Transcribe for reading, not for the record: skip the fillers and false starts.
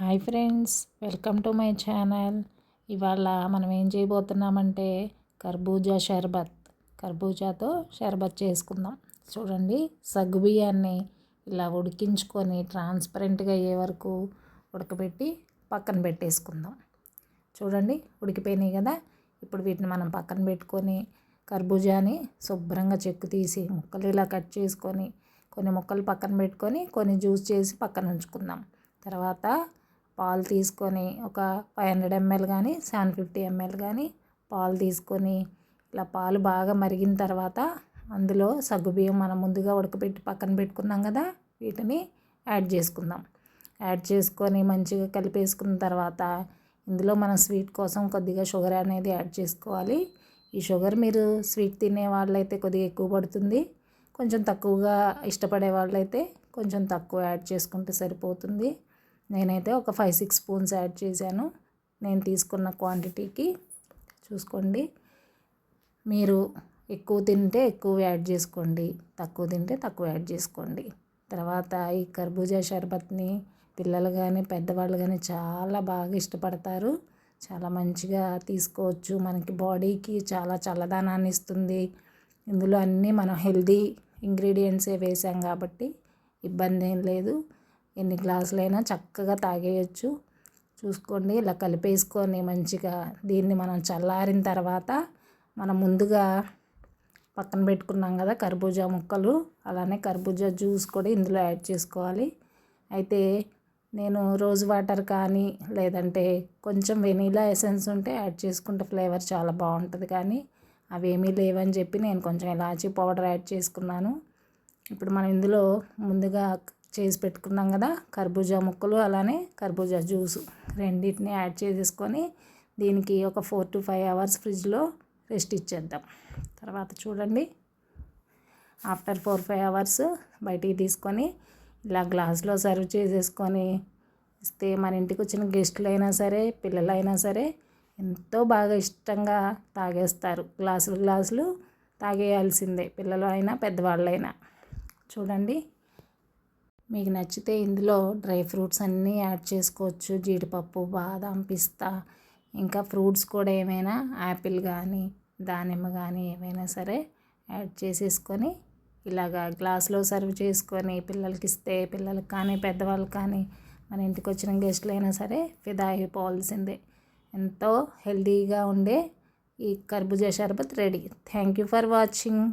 Hi friends, welcome to my channel. ఇవాళ మనం ఏం చేయబోతున్నామంటే కర్బూజాతో షర్బత్ చేసుకుందాం. చూడండి, సగ్గుబియ్యాన్ని ఇలా ఉడికించుకొని ట్రాన్స్పరెంట్గా అయ్యే వరకు ఉడకబెట్టి పక్కన పెట్టేసుకుందాం. చూడండి, ఉడికిపోయినాయి కదా. ఇప్పుడు వీటిని మనం పక్కన పెట్టుకొని కర్బూజాని శుభ్రంగా చెక్కు తీసి ముక్కలు ఇలా కట్ చేసుకొని కొన్ని ముక్కలు పక్కన పెట్టుకొని కొన్ని జ్యూస్ చేసి పక్కన ఉంచుకుందాం. తర్వాత పాలు తీసుకొని ఒక 500 ml కానీ 750 ml కానీ పాలు తీసుకొని ఇలా పాలు బాగా మరిగిన తర్వాత అందులో సగ్గుబియ్యం మనం ముందుగా ఉడకబెట్టి పక్కన పెట్టుకున్నాం కదా, వీటిని యాడ్ చేసుకుందాం. యాడ్ చేసుకొని మంచిగా కలిపేసుకున్న తర్వాత ఇందులో మనం స్వీట్ కోసం కొద్దిగా షుగర్ అనేది యాడ్ చేసుకోవాలి. ఈ షుగర్ మీరు స్వీట్ తినే వాళ్ళైతే కొద్దిగా ఎక్కువ పడుతుంది, కొంచెం తక్కువగా ఇష్టపడే వాళ్ళైతే కొంచెం తక్కువ యాడ్ చేసుకుంటే సరిపోతుంది. నేనైతే ఒక 5-6 స్పూన్స్ యాడ్ చేశాను. నేను తీసుకున్న క్వాంటిటీకి చూసుకోండి. మీరు ఎక్కువ తింటే ఎక్కువ యాడ్ చేసుకోండి, తక్కువ తింటే తక్కువ యాడ్ చేసుకోండి. తర్వాత ఈ కర్బూజా షర్బత్ని పిల్లలు కానీ పెద్దవాళ్ళు కానీ చాలా బాగా ఇష్టపడతారు. చాలా మంచిగా తీసుకోవచ్చు, మనకి బాడీకి చాలా చల్లదనాన్ని ఇస్తుంది. ఇందులో అన్నీ మనం హెల్దీ ఇంగ్రీడియంట్సే వేసాం కాబట్టి ఇబ్బంది ఏం లేదు. ఎన్ని గ్లాసులైనా చక్కగా తాగేయచ్చు. చూసుకోండి, ఇలా కలిపేసుకొని మంచిగా దీన్ని మనం చల్లారిన తర్వాత మనం ముందుగా పక్కన పెట్టుకున్నాం కదా కర్బూజా ముక్కలు, అలానే కర్బూజా జ్యూస్ కూడా ఇందులో యాడ్ చేసుకోవాలి. అయితే నేను రోజ్ వాటర్ కానీ లేదంటే కొంచెం వెనీలా ఎసెన్స్ ఉంటే యాడ్ చేసుకుంటే ఫ్లేవర్ చాలా బాగుంటుంది. కానీ అవేమీ లేవని చెప్పి నేను కొంచెం ఇలాచీ పౌడర్ యాడ్ చేసుకున్నాను. ఇప్పుడు మనం ఇందులో ముందుగా చేసి పెట్టుకున్నాం కదా కర్బూజా ముక్కలు అలానే కర్బూజా జ్యూసు రెండింటిని యాడ్ చేసేసుకొని దీనికి ఒక 4 to 5 hours ఫ్రిడ్జ్లో రెస్ట్ ఇచ్చేద్దాం. తర్వాత చూడండి, ఆఫ్టర్ 4-5 hours బయటికి తీసుకొని ఇలా గ్లాస్లో సర్వ్ చేసేసుకొని ఇస్తే మన ఇంటికి వచ్చిన గెస్టులు అయినా సరే పిల్లలైనా సరే ఎంతో బాగా ఇష్టంగా తాగేస్తారు. గ్లాసులు తాగేయాల్సిందే, పిల్లలు అయినా పెద్దవాళ్ళైనా. చూడండి, మీకు నచ్చితే ఇందులో డ్రై ఫ్రూట్స్ అన్నీ యాడ్ చేసుకోవచ్చు. జీడిపప్పు, బాదం, పిస్తా, ఇంకా ఫ్రూట్స్ కూడా ఏమైనా యాపిల్ కానీ దానిమ్మ కానీ ఏమైనా సరే యాడ్ చేసేసుకొని ఇలాగా గ్లాస్లో సర్వ్ చేసుకొని పిల్లలకి ఇస్తే పిల్లలకి కానీ పెద్దవాళ్ళకి కానీ మన ఇంటికి వచ్చిన గెస్టులు అయినా సరే ఫిదా అయిపోవాల్సిందే. ఎంతో హెల్తీగా ఉండే ఈ కర్బూజా షర్బత్ ready. Thank you for watching.